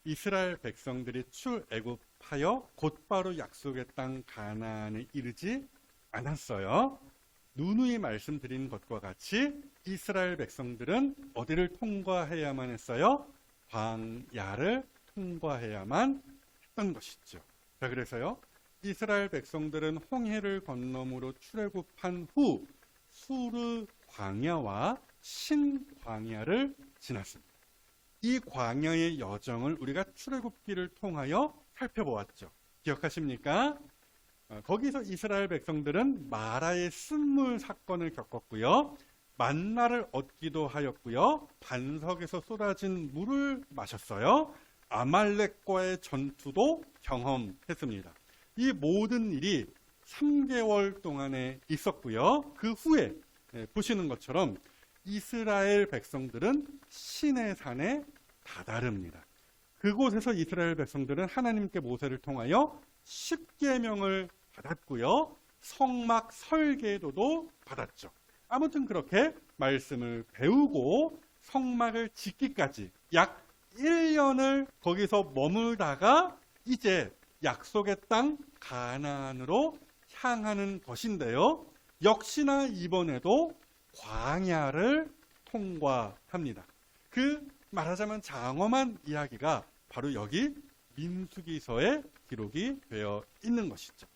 이스라엘 백성들이 출애굽하여 곧바로 약속의 땅 가나안에 이르지 않았어요. 누누이 말씀드린 것과 같이 이스라엘 백성들은 어디를 통과해야만 했어요? 광야를 통과해야만 했던 것이죠. 자, 그래서요, 이스라엘 백성들은 홍해를 건너므로 출애굽한 후 수르 광야와 신 광야를 지났습니다. 이 광야의 여정을 우리가 출애굽기를 통하여 살펴보았죠. 기억하십니까? 거기서 이스라엘 백성들은 마라의 쓴물 사건을 겪었고요. 만나를 얻기도 하였고요. 반석에서 쏟아진 물을 마셨어요. 아말렉과의 전투도 경험했습니다. 이 모든 일이 3개월 동안에 있었고요. 그 후에 보시는 것처럼 이스라엘 백성들은 시내산에 다다릅니다. 그곳에서 이스라엘 백성들은 하나님께 모세를 통하여 십계명을 받았고요. 성막 설계도도 받았죠. 아무튼 그렇게 말씀을 배우고 성막을 짓기까지 약 1년을 거기서 머물다가 이제 약속의 땅 가나안으로 향하는 것인데요. 역시나 이번에도 광야를 통과합니다. 그 말하자면 장엄한 이야기가 바로 여기 민수기서에 기록이 되어 있는 것이죠.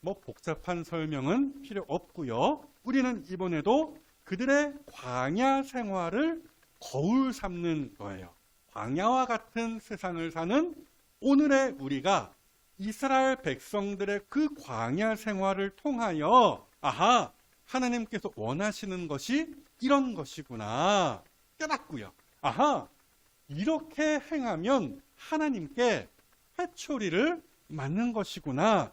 뭐 복잡한 설명은 필요 없고요. 우리는 이번에도 그들의 광야 생활을 거울 삼는 거예요. 광야와 같은 세상을 사는 오늘의 우리가 이스라엘 백성들의 그 광야 생활을 통하여 아하, 하나님께서 원하시는 것이 이런 것이구나 깨닫고요. 아하, 이렇게 행하면 하나님께 회초리를 맞는 것이구나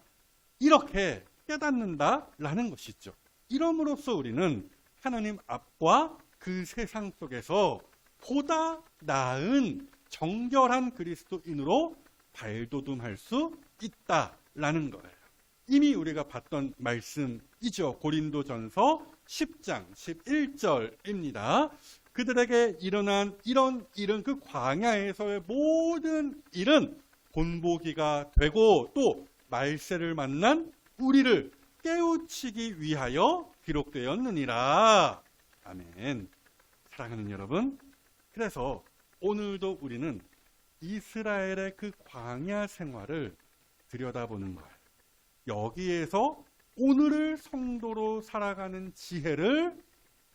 이렇게 깨닫는다라는 것이죠. 이럼으로써 우리는 하나님 앞과 그 세상 속에서 보다 나은 정결한 그리스도인으로 발돋움할 수 있다라는 거예요. 이미 우리가 봤던 말씀이죠. 고린도전서 10장 11절입니다. 그들에게 일어난 이런 일은 그 광야에서의 모든 일은 본보기가 되고 또 말세를 만난 우리를 깨우치기 위하여 기록되었느니라. 아멘. 사랑하는 여러분, 그래서 오늘도 우리는 이스라엘의 그 광야 생활을 들여다보는 거예요. 여기에서 오늘을 성도로 살아가는 지혜를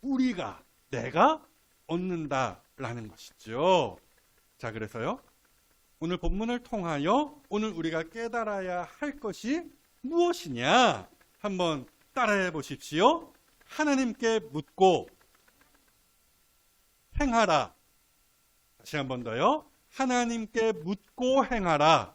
우리가, 내가 얻는다라는 것이죠. 자, 그래서요, 오늘 본문을 통하여 오늘 우리가 깨달아야 할 것이 무엇이냐? 한번 따라해 보십시오. 하나님께 묻고 행하라. 다시 한 번 더요. 하나님께 묻고 행하라.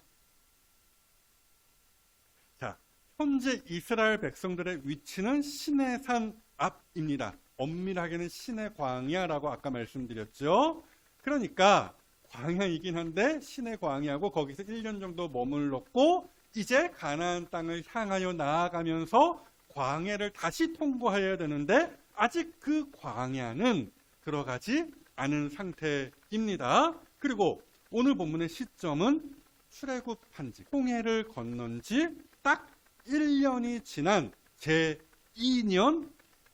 자, 현재 이스라엘 백성들의 위치는 시내산 앞입니다. 엄밀하게는 시내 광야라고 아까 말씀드렸죠. 그러니까 광야이긴 한데 시내 광야고 거기서 1년 정도 머물렀고 이제 가나안 땅을 향하여 나아가면서 광야를 다시 통과해야 되는데 아직 그 광야는 들어가지 않은 상태입니다. 그리고 오늘 본문의 시점은 출애굽한 지, 홍해를 건넌 지 딱 1년이 지난 제2년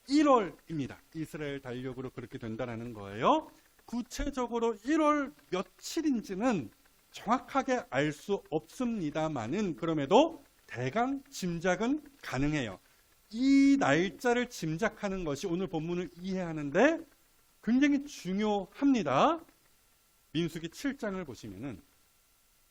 1월입니다. 이스라엘 달력으로 그렇게 된다는 거예요. 구체적으로 1월 며칠인지는 정확하게 알 수 없습니다만은 그럼에도 대강 짐작은 가능해요. 이 날짜를 짐작하는 것이 오늘 본문을 이해하는데 굉장히 중요합니다. 민수기 7장을 보시면은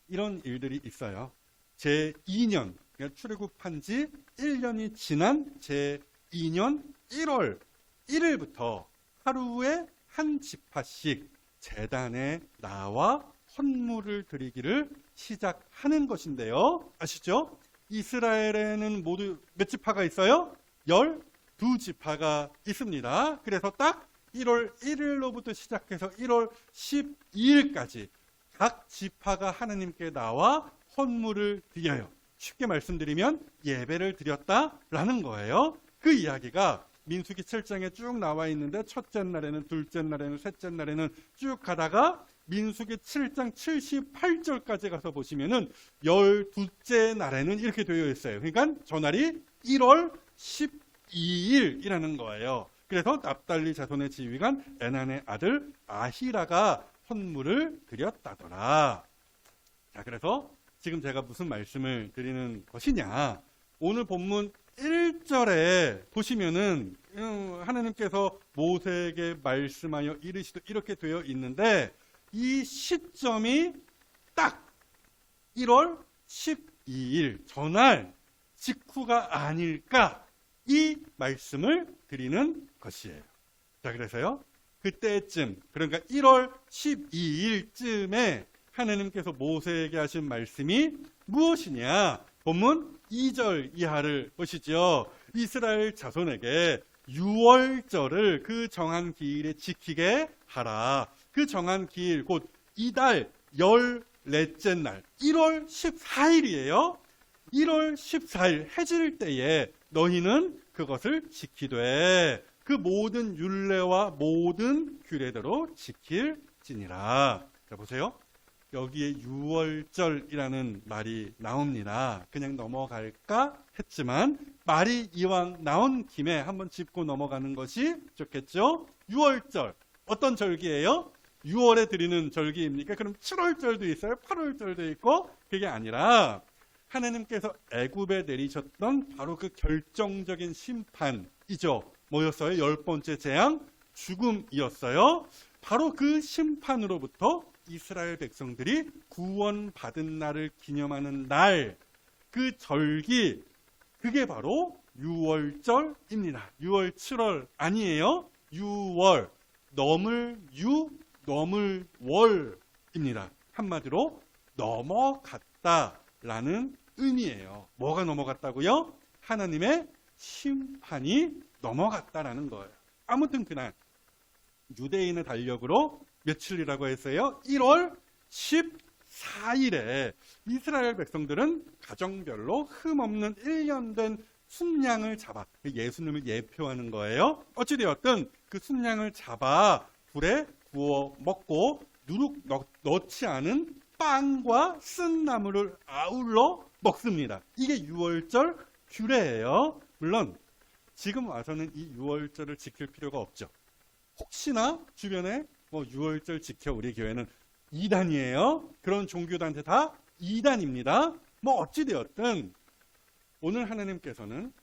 이런 일들이 있어요. 제2년, 그러니까 출애굽한 지 1년이 지난 제2년 1월 1일부터 하루에 한 지파씩 제단에 나와 헌물을 드리기를 시작하는 것인데요. 아시죠? 이스라엘에는 모두 몇 지파가 있어요? 12지파가 있습니다. 그래서 딱 1월 1일로부터 시작해서 1월 12일까지 각 지파가 하나님께 나와 헌물을 드려요. 쉽게 말씀드리면 예배를 드렸다라는 거예요. 그 이야기가 민수기 7장에 쭉 나와 있는데 첫째 날에는, 둘째 날에는, 셋째 날에는 쭉 가다가 민수기 7장 78절까지 가서 보시면은 12째 날에는 이렇게 되어 있어요. 그러니까 전날이 1월 12일이라는 거예요. 그래서 납달리 자손의 지휘관 에난의 아들 아히라가 헌물을 드렸다더라. 자, 그래서 지금 제가 무슨 말씀을 드리는 것이냐. 오늘 본문 1절에 보시면은 하나님께서 모세에게 말씀하여 이르시되 이렇게 되어 있는데 이 시점이 딱 1월 12일 전날 직후가 아닐까 이 말씀을 드리는 것이에요. 자, 그래서요. 그때쯤 그러니까 1월 12일쯤에 하나님께서 모세에게 하신 말씀이 무엇이냐? 본문 2절 이하를 보시죠. 이스라엘 자손에게 유월절을 그 정한 기일에 지키게 하라. 그 정한 기일 곧 이달 14째 날 1월 14일이에요. 1월 14일 해질 때에 너희는 그것을 지키되 그 모든 율례와 모든 규례대로 지킬지니라. 자, 보세요. 여기에 유월절이라는 말이 나옵니다. 그냥 넘어갈까 했지만 말이 이왕 나온 김에 한번 짚고 넘어가는 것이 좋겠죠. 유월절 어떤 절기예요? 6월에 드리는 절기입니까? 그럼 7월절도 있어요. 8월절도 있고 그게 아니라 하나님께서 애굽에 내리셨던 바로 그 결정적인 심판이죠. 뭐였어요? 10번째 재앙 죽음이었어요. 바로 그 심판으로부터 이스라엘 백성들이 구원받은 날을 기념하는 날, 그 절기, 그게 바로 유월절입니다. 6월, 7월 아니에요. 6월, 넘을 유, 넘을 월입니다. 한마디로 넘어갔다라는 의미예요. 뭐가 넘어갔다고요? 하나님의 심판이 넘어갔다라는 거예요. 아무튼 그날 유대인의 달력으로 며칠이라고 했어요? 1월 14일에 이스라엘 백성들은 가정별로 흠없는 1년 된 순양을 잡아 예수님을 예표하는 거예요. 어찌되었든 그 순양을 잡아 불에 구워 먹고 누룩 넣지 않은 빵과 쓴 나물을 아울러 먹습니다. 이게 유월절 규례예요. 물론 지금 와서는 이 유월절을 지킬 필요가 없죠. 혹시나 주변에 유월절 지켜 우리 교회는 이단이에요. 그런 종교단체 다 이단입니다. 어찌되었든 오늘 하나님께서는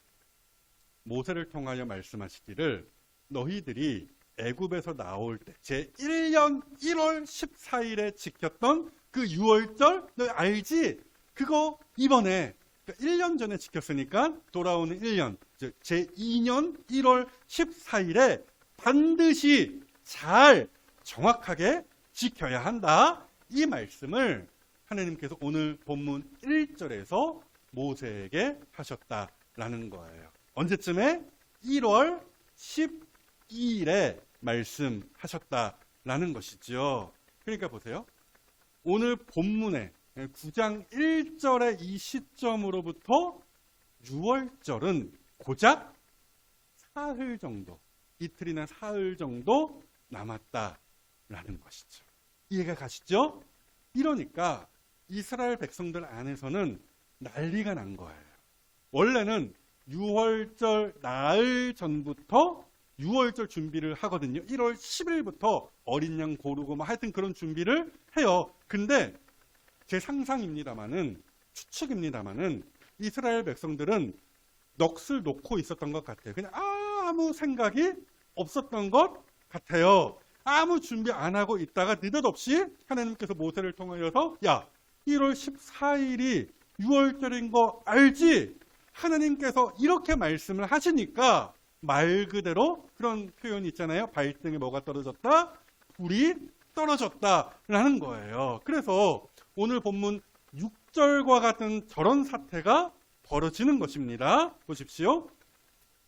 모세를 통하여 말씀하시기를 너희들이 애굽에서 나올 때 제1년 1월 14일에 지켰던 그 유월절 너 알지? 그거 이번에 1년 전에 지켰으니까 돌아오는 1년 제2년 1월 14일에 반드시 잘 정확하게 지켜야 한다. 이 말씀을 하나님께서 오늘 본문 1절에서 모세에게 하셨다라는 거예요. 언제쯤에? 1월 12일에 말씀하셨다라는 것이죠. 그러니까 보세요. 오늘 본문에 9장 1절의 이 시점으로부터 6월절은 고작 사흘 정도, 이틀이나 사흘 정도 남았다라는 것이죠. 이해가 가시죠? 이러니까 이스라엘 백성들 안에서는 난리가 난 거예요. 원래는 6월절 나흘 전부터 6월절 준비를 하거든요. 1월 10일부터 어린 양 고르고 하여튼 그런 준비를 해요. 근데 제 상상입니다마는 추측입니다마는 이스라엘 백성들은 넋을 놓고 있었던 것 같아요. 그냥 아무 생각이 없었던 것 같아요. 아무 준비 안 하고 있다가 느닷없이 하나님께서 모세를 통하여서 야 1월 14일이 6월절인 거 알지? 하나님께서 이렇게 말씀을 하시니까 말 그대로 그런 표현이 있잖아요. 발등에 뭐가 떨어졌다? 불이 떨어졌다라는 거예요. 그래서 오늘 본문 6절과 같은 저런 사태가 벌어지는 것입니다. 보십시오.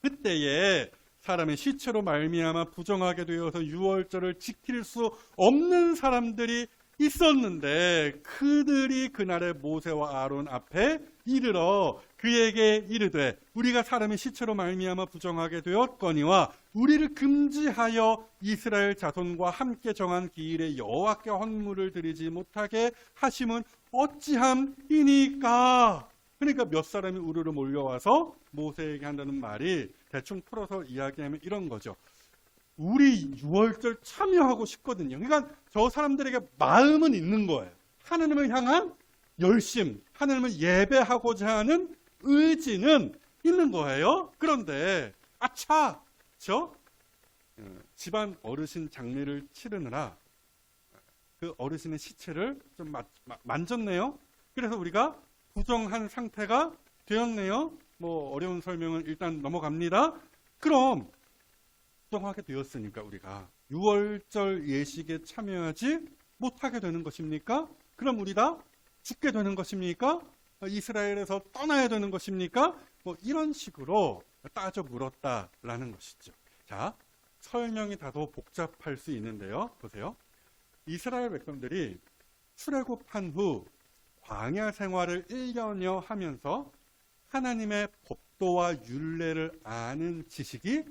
그때에 사람의 시체로 말미암아 부정하게 되어서 유월절을 지킬 수 없는 사람들이 있었는데 그들이 그날에 모세와 아론 앞에 이르러 그에게 이르되 우리가 사람의 시체로 말미암아 부정하게 되었거니와 우리를 금지하여 이스라엘 자손과 함께 정한 기일에 여호와께 헌물을 드리지 못하게 하심은 어찌함이니까. 그러니까 몇 사람이 우르르 몰려와서 모세에게 한다는 말이 대충 풀어서 이야기하면 이런 거죠. 우리 유월절 참여하고 싶거든요. 그러니까 저 사람들에게 마음은 있는 거예요. 하나님을 향한 열심, 하나님을 예배하고자 하는 의지는 있는 거예요. 그런데 아차, 집안 어르신 장례를 치르느라 그 어르신의 시체를 좀 만졌네요. 그래서 우리가 부정한 상태가 되었네요. 뭐 어려운 설명은 일단 넘어갑니다. 그럼 부정하게 되었으니까 우리가 유월절 예식에 참여하지 못하게 되는 것입니까? 그럼 우리 다 죽게 되는 것입니까? 이스라엘에서 떠나야 되는 것입니까? 뭐 이런 식으로 따져 물었다라는 것이죠. 자, 설명이 다소 복잡할 수 있는데요. 보세요. 이스라엘 백성들이 출애굽한 후 광야 생활을 1년여 하면서 하나님의 법도와 율례를 아는 지식이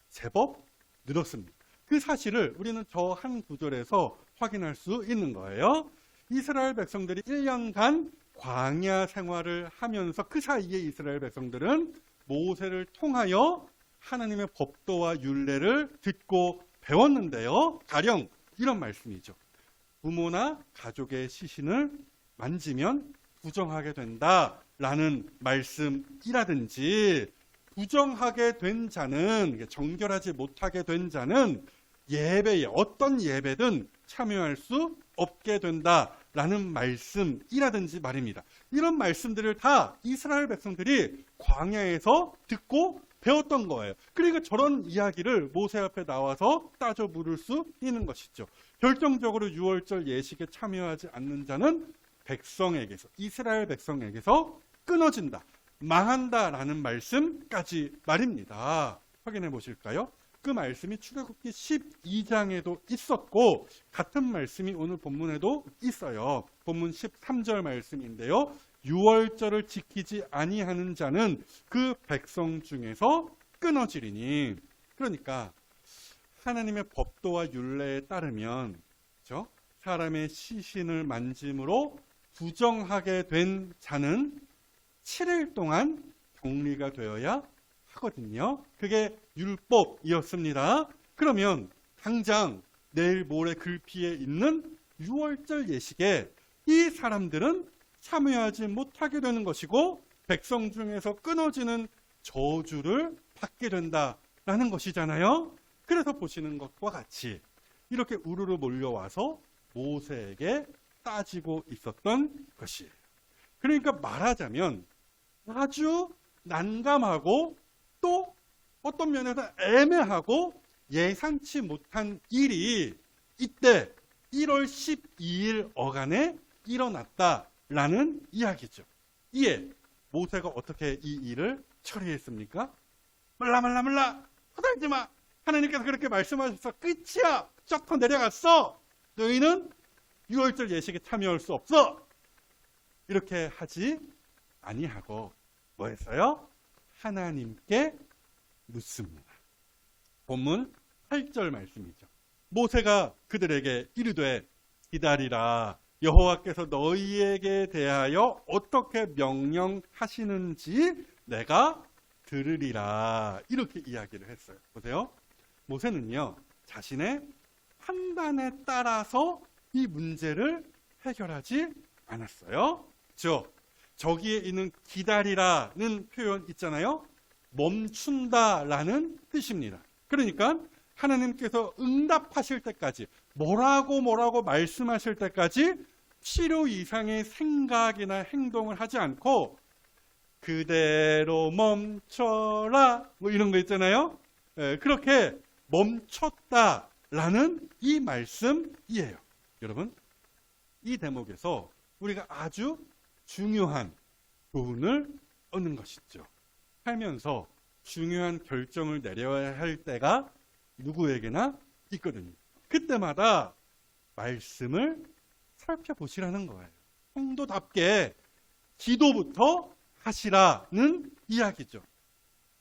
제법 늘었습니다. 그 사실을 우리는 저 한 구절에서 확인할 수 있는 거예요. 이스라엘 백성들이 1년간 광야 생활을 하면서 그 사이에 이스라엘 백성들은 모세를 통하여 하나님의 법도와 율례를 듣고 배웠는데요. 가령 이런 말씀이죠. 부모나 가족의 시신을 만지면 부정하게 된다라는 말씀이라든지 부정하게 된 자는, 정결하지 못하게 된 자는 예배에 어떤 예배든 참여할 수 없게 된다라는 말씀이라든지 말입니다. 이런 말씀들을 다 이스라엘 백성들이 광야에서 듣고 배웠던 거예요. 그러니까 저런 이야기를 모세 앞에 나와서 따져 물을 수 있는 것이죠. 결정적으로 유월절 예식에 참여하지 않는 자는 백성에게서, 이스라엘 백성에게서 끊어진다, 망한다라는 말씀까지 말입니다. 확인해 보실까요? 그 말씀이 출애굽기 12장에도 있었고 같은 말씀이 오늘 본문에도 있어요. 본문 13절 말씀인데요. 유월절을 지키지 아니하는 자는 그 백성 중에서 끊어지리니. 그러니까 하나님의 법도와 율례에 따르면, 그렇죠? 사람의 시신을 만짐으로 부정하게 된 자는 7일 동안 격리가 되어야 하거든요. 그게 율법이었습니다. 그러면 당장 내일 모레 글피에 있는 유월절 예식에 이 사람들은 참여하지 못하게 되는 것이고 백성 중에서 끊어지는 저주를 받게 된다라는 것이잖아요. 그래서 보시는 것과 같이 이렇게 우르르 몰려와서 모세에게 따지고 있었던 것이에요. 그러니까 말하자면 아주 난감하고 또 어떤 면에서 애매하고 예상치 못한 일이 이때 1월 12일 어간에 일어났다라는 이야기죠. 이에 모세가 어떻게 이 일을 처리했습니까? 말라 허달지 마. 하나님께서 그렇게 말씀하셔서 끝이야. 쩍터 내려갔어. 너희는 유월절 예식에 참여할 수 없어. 이렇게 하지 아니하고 뭐 했어요? 하나님께 묻습니다. 본문 8절 말씀이죠. 모세가 그들에게 이르되 기다리라. 여호와께서 너희에게 대하여 어떻게 명령하시는지 내가 들으리라. 이렇게 이야기를 했어요. 보세요. 모세는요, 자신의 판단에 따라서 이 문제를 해결하지 않았어요. 그렇죠? 저기에 있는 기다리라는 표현 있잖아요. 멈춘다라는 뜻입니다. 그러니까 하나님께서 응답하실 때까지 뭐라고 말씀하실 때까지 필요 이상의 생각이나 행동을 하지 않고 그대로 멈춰라 뭐 이런 거 있잖아요. 그렇게 멈췄다라는 이 말씀이에요. 여러분, 이 대목에서 우리가 아주 중요한 교훈을 얻는 것이죠. 살면서 중요한 결정을 내려야 할 때가 누구에게나 있거든요. 그때마다 말씀을 살펴보시라는 거예요. 성도답게 기도부터 하시라는 이야기죠.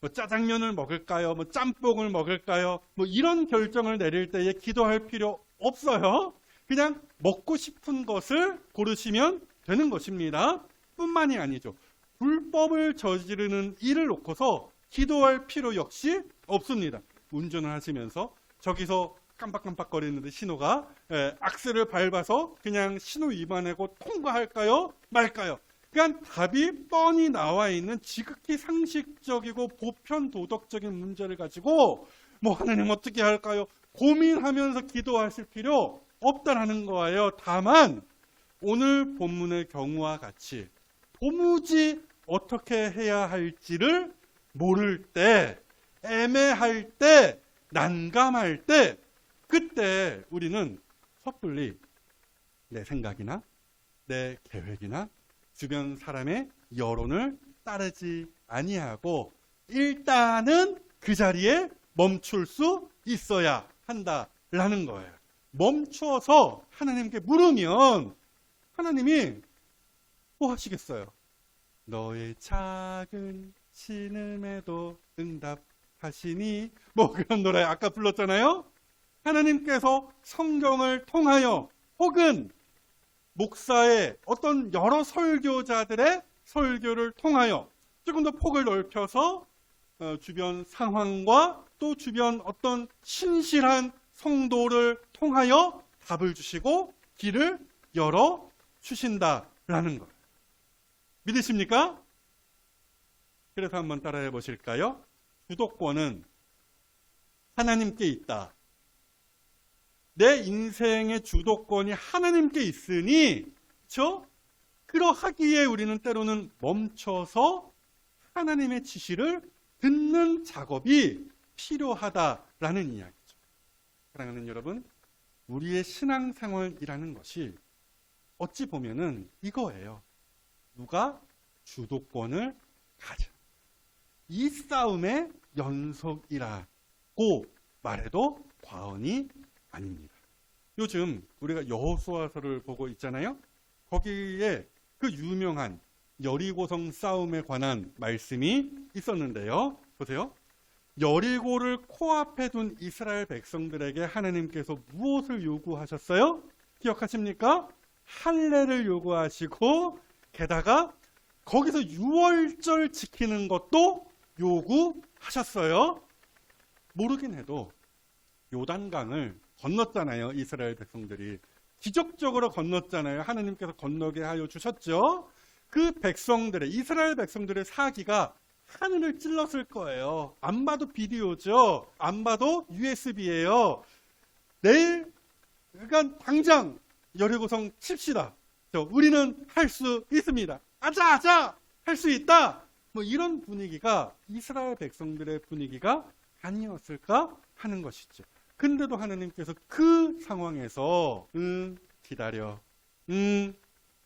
뭐 짜장면을 먹을까요? 뭐 짬뽕을 먹을까요? 뭐 이런 결정을 내릴 때에 기도할 필요 없어요. 그냥 먹고 싶은 것을 고르시면 되는 것입니다. 뿐만이 아니죠. 불법을 저지르는 일을 놓고서 기도할 필요 역시 없습니다. 운전을 하시면서 저기서 깜빡깜빡거리는데 신호가 악셀을 밟아서 그냥 신호 위반하고 통과할까요? 말까요? 그러니까 답이 뻔히 나와 있는 지극히 상식적이고 보편 도덕적인 문제를 가지고 뭐 하나님 어떻게 할까요? 고민하면서 기도하실 필요 없다라는 거예요. 다만 오늘 본문의 경우와 같이 도무지 어떻게 해야 할지를 모를 때, 애매할 때, 난감할 때, 그때 우리는 섣불리 내 생각이나 내 계획이나 주변 사람의 여론을 따르지 아니하고 일단은 그 자리에 멈출 수 있어야 한다라는 거예요. 멈춰서 하나님께 물으면 하나님이 뭐 하시겠어요? 너의 작은 신음에도 응답하시니 뭐 그런 노래 아까 불렀잖아요. 하나님께서 성경을 통하여 혹은 목사의 어떤 여러 설교자들의 설교를 통하여 조금 더 폭을 넓혀서 주변 상황과 또 주변 어떤 신실한 성도를 통하여 답을 주시고 길을 열어 주신다라는 것. 믿으십니까? 그래서 한번 따라해 보실까요? 주도권은 하나님께 있다. 내 인생의 주도권이 하나님께 있으니, 그렇죠? 그러하기에 우리는 때로는 멈춰서 하나님의 지시를 듣는 작업이 필요하다라는 이야기죠. 사랑하는 여러분, 우리의 신앙생활이라는 것이 어찌 보면은 이거예요. 누가 주도권을 가져. 이 싸움의 연속이라고 말해도 과언이 아닙니다. 요즘 우리가 여호수아서를 보고 있잖아요. 거기에 그 유명한 여리고성 싸움에 관한 말씀이 있었는데요. 보세요. 여리고를 코앞에 둔 이스라엘 백성들에게 하나님께서 무엇을 요구하셨어요? 기억하십니까? 할례를 요구하시고 게다가 거기서 유월절 지키는 것도 요구하셨어요. 모르긴 해도 요단강을 건넜잖아요. 이스라엘 백성들이. 기적적으로 건넜잖아요. 하나님께서 건너게 하여 주셨죠. 그 백성들의, 이스라엘 백성들의 사기가 하늘을 찔렀을 거예요. 안 봐도 비디오죠. 안 봐도 USB예요. 내일, 그러니까 당장 여리고성 칩시다. 우리는 할 수 있습니다. 아자 할 수 있다. 뭐 이런 분위기가 이스라엘 백성들의 분위기가 아니었을까 하는 것이죠. 근데도 하나님께서 그 상황에서 기다려.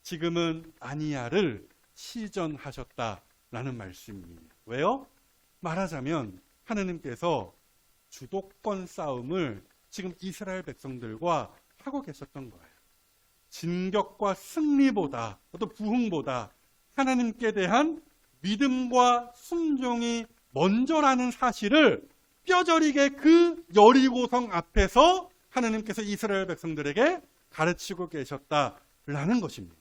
지금은 아니야를 시전하셨다라는 말씀이에요. 왜요? 말하자면 하나님께서 주도권 싸움을 지금 이스라엘 백성들과 하고 계셨던 거예요. 진격과 승리보다 또 부흥보다 하나님께 대한 믿음과 순종이 먼저라는 사실을 뼈저리게 그 여리고성 앞에서 하나님께서 이스라엘 백성들에게 가르치고 계셨다라는 것입니다.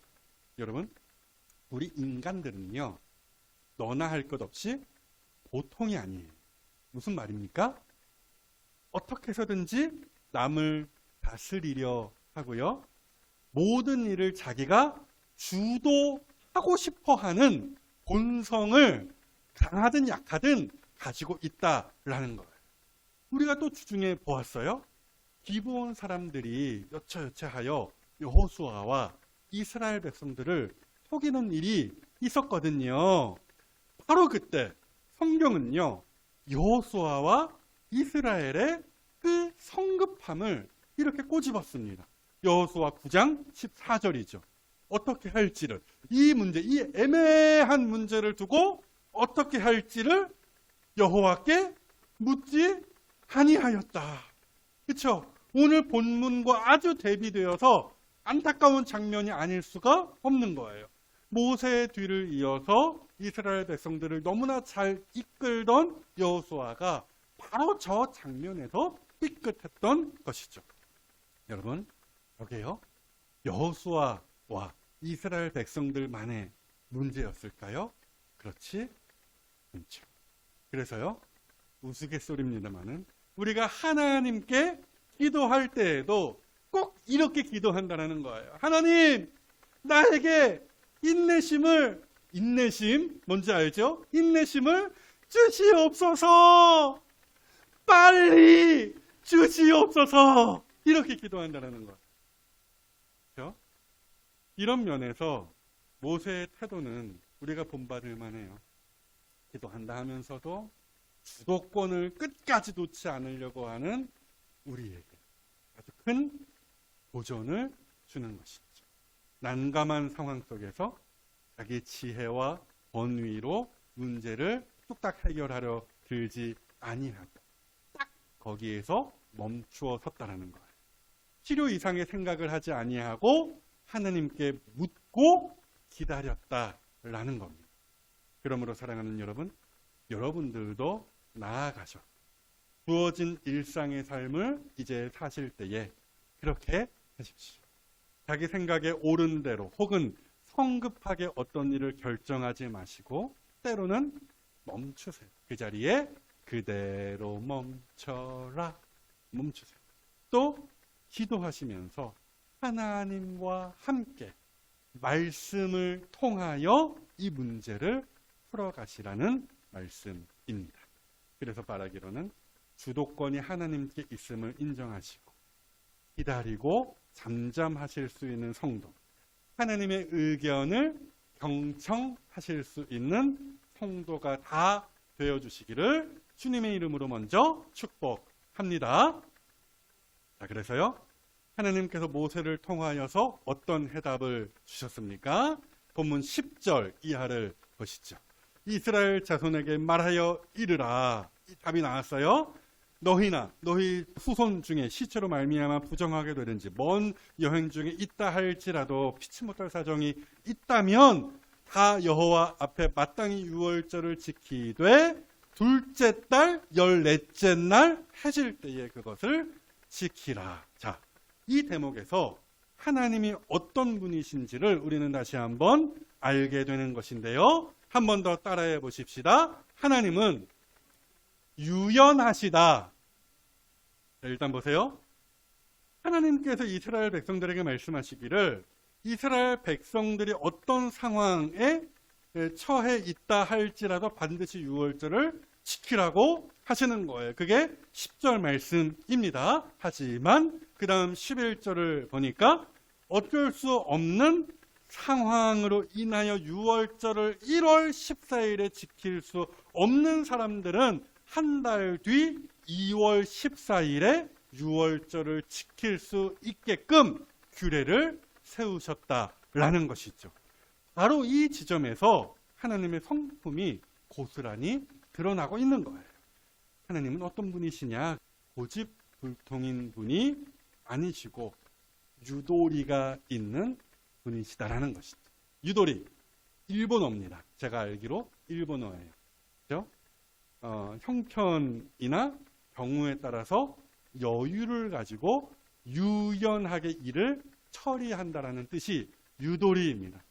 여러분, 우리 인간들은요, 너나 할 것 없이 보통이 아니에요. 무슨 말입니까? 어떻게 해서든지 남을 다스리려 하고요. 모든 일을 자기가 주도하고 싶어 하는 본성을 강하든 약하든 가지고 있다라는 거예요. 우리가 또 주중에 보았어요. 기브온 사람들이 여차여차하여 여호수아와 이스라엘 백성들을 속이는 일이 있었거든요. 바로 그때 성경은요, 여호수아와 이스라엘의 그 성급함을 이렇게 꼬집었습니다. 여호수아 9장 14절이죠. 어떻게 할지를, 이 문제, 이 애매한 문제를 두고 어떻게 할지를 여호와께 묻지 아니하였다. 그렇죠? 오늘 본문과 아주 대비되어서 안타까운 장면이 아닐 수가 없는 거예요. 모세의 뒤를 이어서 이스라엘 백성들을 너무나 잘 이끌던 여호수아가 바로 저 장면에서 삐끗했던 것이죠. 여러분, 여기에요. 여호수아와 이스라엘 백성들만의 문제였을까요? 그렇지 않죠. 그래서요, 우스갯소리입니다만은 우리가 하나님께 기도할 때에도 꼭 이렇게 기도한다는 거예요. 하나님, 나에게 인내심 뭔지 알죠? 인내심을 주시옵소서. 빨리 주시옵소서. 이렇게 기도한다는 거예요. 그렇죠? 이런 면에서 모세의 태도는 우리가 본받을 만해요. 기도한다 하면서도 주도권을 끝까지 놓지 않으려고 하는 우리에게 아주 큰 도전을 주는 것이죠. 난감한 상황 속에서 자기 지혜와 권위로 문제를 뚝딱 해결하려 들지 아니하고 딱 거기에서 멈추어 섰다라는 거예요. 필요 이상의 생각을 하지 아니하고 하나님께 묻고 기다렸다라는 겁니다. 그러므로 사랑하는 여러분, 여러분들도 나아가셔 주어진 일상의 삶을 이제 사실 때에 그렇게 하십시오. 자기 생각에 옳은 대로 혹은 성급하게 어떤 일을 결정하지 마시고 때로는 멈추세요. 그 자리에 그대로 멈추세요. 또 기도하시면서 하나님과 함께 말씀을 통하여 이 문제를 풀어가시라는 말씀입니다. 그래서 바라기로는 주도권이 하나님께 있음을 인정하시고 기다리고 잠잠하실 수 있는 성도, 하나님의 의견을 경청하실 수 있는 성도가 다 되어주시기를 주님의 이름으로 먼저 축복합니다. 자, 그래서요, 하나님께서 모세를 통하여서 어떤 해답을 주셨습니까? 본문 10절 이하를 보시죠. 이스라엘 자손에게 말하여 이르라. 이 답이 나왔어요. 너희나 너희 후손 중에 시체로 말미암아 부정하게 되든지 먼 여행 중에 있다 할지라도 피치 못할 사정이 있다면 다 여호와 앞에 마땅히 유월절을 지키되 둘째 달 14째 날 해질 때에 그것을 지키라. 자, 이 대목에서 하나님이 어떤 분이신지를 우리는 다시 한번 알게 되는 것인데요. 한 번 더 따라해 보십시다. 하나님은 유연하시다. 자, 일단 보세요. 하나님께서 이스라엘 백성들에게 말씀하시기를 이스라엘 백성들이 어떤 상황에 처해 있다 할지라도 반드시 유월절을 지키라고 하시는 거예요. 그게 10절 말씀입니다. 하지만 그 다음 11절을 보니까 어쩔 수 없는 상황으로 인하여 유월절을 1월 14일에 지킬 수 없는 사람들은 한 달 뒤 2월 14일에 유월절을 지킬 수 있게끔 규례를 세우셨다라는 것이죠. 바로 이 지점에서 하나님의 성품이 고스란히 드러나고 있는 거예요. 하나님은 어떤 분이시냐? 고집불통인 분이 아니시고 유도리가 있는 분이시다라는 것이죠. 유도리, 일본어입니다. 제가 알기로 일본어예요. 그렇죠? 형편이나 경우에 따라서 여유를 가지고 유연하게 일을 처리한다라는 뜻이 유도리입니다.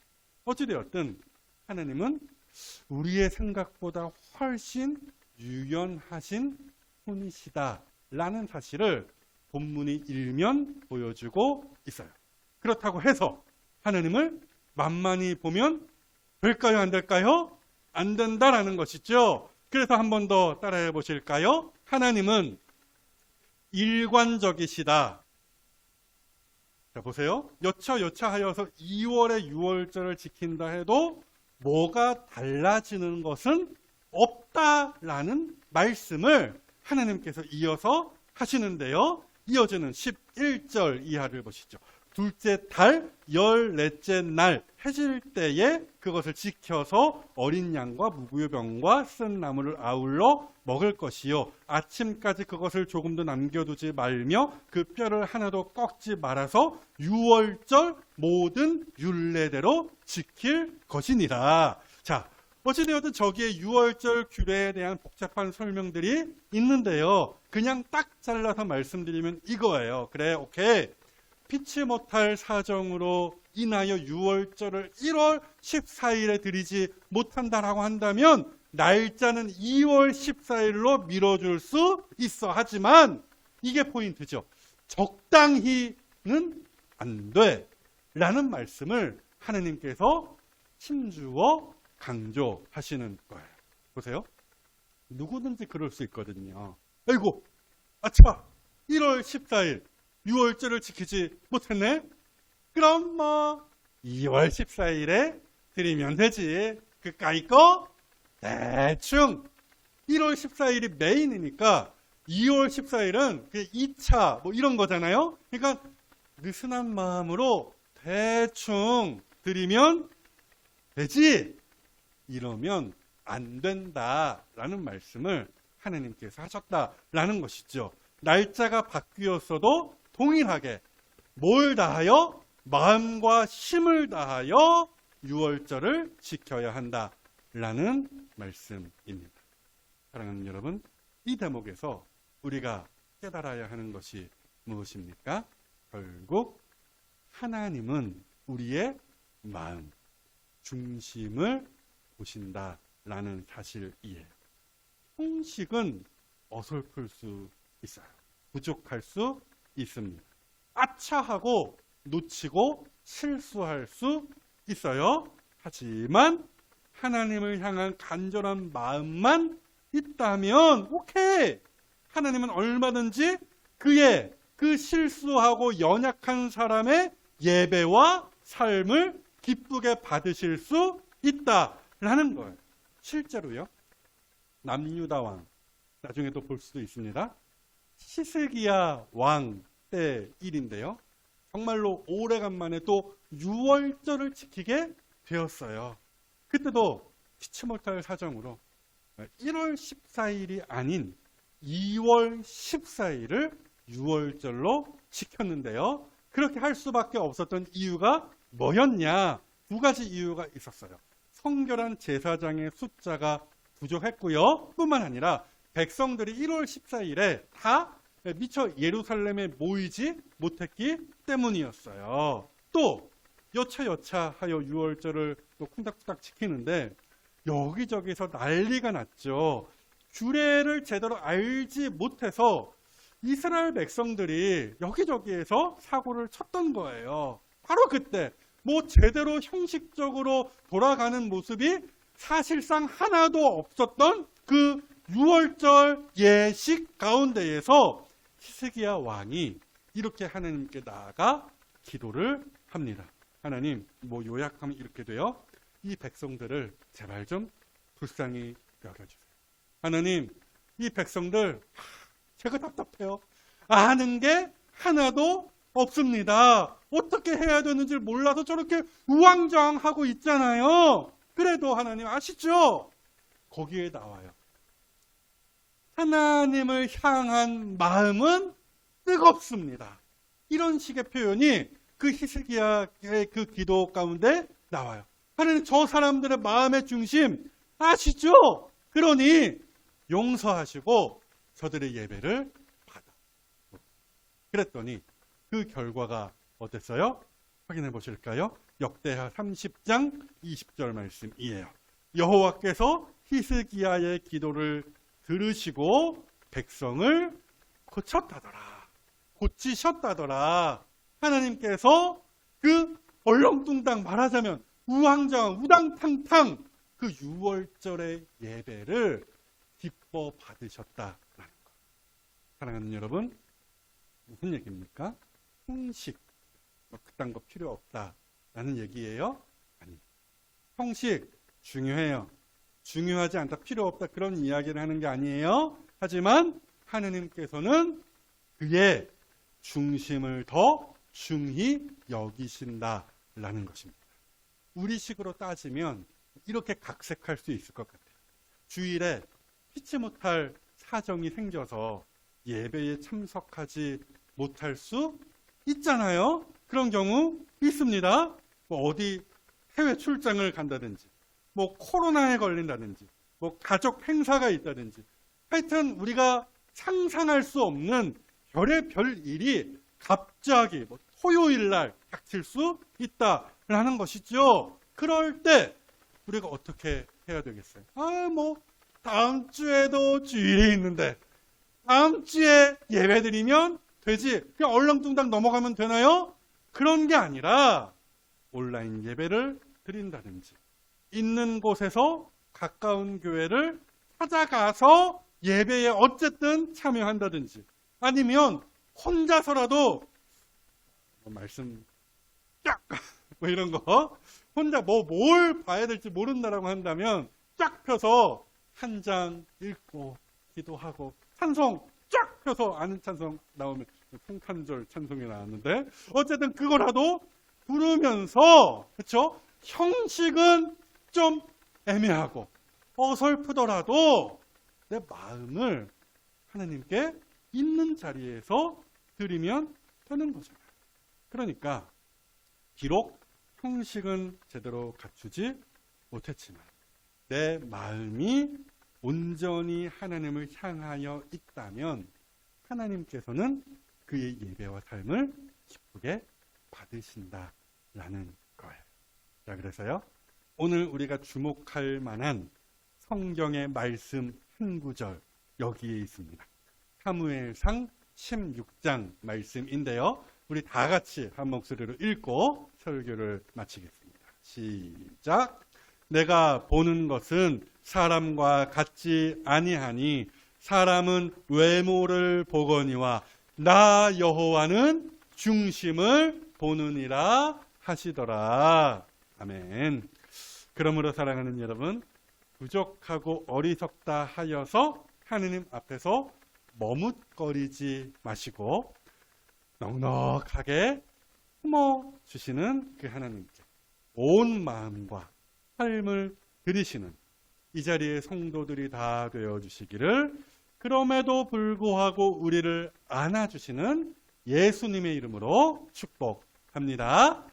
어찌되었든 하나님은 우리의 생각보다 훨씬 유연하신 분이시다라는 사실을 본문이 일면 보여주고 있어요. 그렇다고 해서 하나님을 만만히 보면 될까요? 안 될까요? 안 된다라는 것이죠. 그래서 한 번 더 따라해 보실까요? 하나님은 일관적이시다. 자, 보세요. 여차하여서 2월에 유월절을 지킨다 해도 뭐가 달라지는 것은 없다라는 말씀을 하나님께서 이어서 하시는데요. 이어지는 11절 이하를 보시죠. 둘째 달 14째 날 해질 때에 그것을 지켜서 어린 양과 무교병과 쓴 나물을 아울러 먹을 것이요 아침까지 그것을 조금도 남겨두지 말며 그 뼈를 하나도 꺾지 말아서 유월절 모든 율례대로 지킬 것이니라. 자, 어찌되었든 저기에 유월절 규례에 대한 복잡한 설명들이 있는데요. 그냥 딱 잘라서 말씀드리면 이거예요. 그래, 오케이. 피치 못할 사정으로 인하여 유월절을 1월 14일에 드리지 못한다라고 한다면 날짜는 2월 14일로 밀어줄 수 있어. 하지만 이게 포인트죠. 적당히는 안 돼. 라는 말씀을 하느님께서 힘주어 강조하시는 거예요. 보세요. 누구든지 그럴 수 있거든요. 아이고, 아차! 1월 14일 유월절을 지키지 못했네? 그럼 뭐 2월 14일에 드리면 되지. 그까이 거 대충 1월 14일이 메인이니까 2월 14일은 2차 뭐 이런 거잖아요. 그러니까 느슨한 마음으로 대충 드리면 되지. 이러면 안 된다라는 말씀을 하나님께서 하셨다라는 것이죠. 날짜가 바뀌었어도 동일하게 뭘 다하여? 마음과 힘을 다하여 유월절을 지켜야 한다라는 말씀입니다. 사랑하는 여러분, 이 대목에서 우리가 깨달아야 하는 것이 무엇입니까? 결국 하나님은 우리의 마음, 중심을 보신다라는 사실이에요. 형식은 어설플 수 있어요. 부족할 수 있습니다. 아차하고 놓치고 실수할 수 있어요. 하지만 하나님을 향한 간절한 마음만 있다면 오케이. 하나님은 얼마든지 그의 그 실수하고 연약한 사람의 예배와 삶을 기쁘게 받으실 수 있다라는 거예요. 실제로요. 남유다 왕, 나중에 또 볼 수도 있습니다. 히스기야 왕 때 일인데요. 정말로 오래간만에 또 유월절을 지키게 되었어요. 그때도 피치 못할 사정으로 1월 14일이 아닌 2월 14일을 유월절로 지켰는데요. 그렇게 할 수밖에 없었던 이유가 뭐였냐? 두 가지 이유가 있었어요. 성결한 제사장의 숫자가 부족했고요. 뿐만 아니라 백성들이 1월 14일에 다 미처 예루살렘에 모이지 못했기 때문이었어요. 또 여차여차하여 유월절을 쿵닥쿵닥 지키는데 여기저기서 난리가 났죠. 규례를 제대로 알지 못해서 이스라엘 백성들이 여기저기에서 사고를 쳤던 거예요. 바로 그때 뭐 제대로 형식적으로 돌아가는 모습이 사실상 하나도 없었던 그 유월절 예식 가운데에서 히스기야 왕이 이렇게 하나님께 나아가 기도를 합니다. 하나님, 뭐 요약하면 이렇게 돼요. 이 백성들을 제발 좀 불쌍히 여겨주세요. 하나님, 이 백성들 제가 답답해요. 아는 게 하나도 없습니다. 어떻게 해야 되는지 몰라서 저렇게 우왕좌왕하고 있잖아요. 그래도 하나님 아시죠? 거기에 나와요. 하나님을 향한 마음은 뜨겁습니다. 이런 식의 표현이 그 히스기야의 그 기도 가운데 나와요. 하나님, 저 사람들의 마음의 중심 아시죠? 그러니 용서하시고 저들의 예배를 받아. 그랬더니 그 결과가 어땠어요? 확인해 보실까요? 역대하 30장 20절 말씀이에요. 여호와께서 히스기야의 기도를 들으시고 백성을 고치셨다더라. 하나님께서 그 얼렁뚱땅 말하자면 우왕좌왕 우당탕탕 그 유월절의 예배를 기뻐 받으셨다라는 것. 사랑하는 여러분, 무슨 얘기입니까? 형식, 그딴 거 필요 없다라는 얘기예요? 아니, 형식 중요해요. 중요하지 않다, 필요 없다, 그런 이야기를 하는 게 아니에요. 하지만 하느님께서는 그의 중심을 더 중히 여기신다라는 것입니다. 우리식으로 따지면 이렇게 각색할 수 있을 것 같아요. 주일에 피치 못할 사정이 생겨서 예배에 참석하지 못할 수 있잖아요. 그런 경우 있습니다. 뭐 어디 해외 출장을 간다든지, 뭐 코로나에 걸린다든지, 뭐 가족 행사가 있다든지, 하여튼 우리가 상상할 수 없는 별의별 일이 갑자기 뭐 토요일 날 닥칠 수 있다라는 것이죠. 그럴 때 우리가 어떻게 해야 되겠어요? 뭐 다음 주에도 주일이 있는데 다음 주에 예배 드리면 되지. 그냥 얼렁뚱땅 넘어가면 되나요? 그런 게 아니라 온라인 예배를 드린다든지, 있는 곳에서 가까운 교회를 찾아가서 예배에 어쨌든 참여한다든지, 아니면 혼자서라도 말씀 쫙 뭐 이런 거 혼자 뭘 봐야 될지 모른다라고 한다면 쫙 펴서 한 장 읽고 기도하고 찬송 쫙 펴서 아는 찬송 나오면 성탄절 찬송이 나왔는데 어쨌든 그거라도 부르면서, 그렇죠? 형식은 좀 애매하고 어설프더라도 내 마음을 하나님께 있는 자리에서 드리면 되는 거잖아요. 그러니까 비록 형식은 제대로 갖추지 못했지만 내 마음이 온전히 하나님을 향하여 있다면 하나님께서는 그의 예배와 삶을 기쁘게 받으신다라는 거예요. 자, 그래서요, 오늘 우리가 주목할 만한 성경의 말씀 한 구절 여기에 있습니다. 사무엘상 16장 말씀인데요. 우리 다 같이 한 목소리로 읽고 설교를 마치겠습니다. 시작. 내가 보는 것은 사람과 같지 아니하니 사람은 외모를 보거니와 나 여호와는 중심을 보느니라 하시더라. 아멘. 그러므로 사랑하는 여러분, 부족하고 어리석다 하여서 하느님 앞에서 머뭇거리지 마시고 넉넉하게 품어주시는 그 하나님께 온 마음과 삶을 드리시는 이 자리의 성도들이 다 되어주시기를, 그럼에도 불구하고 우리를 안아주시는 예수님의 이름으로 축복합니다.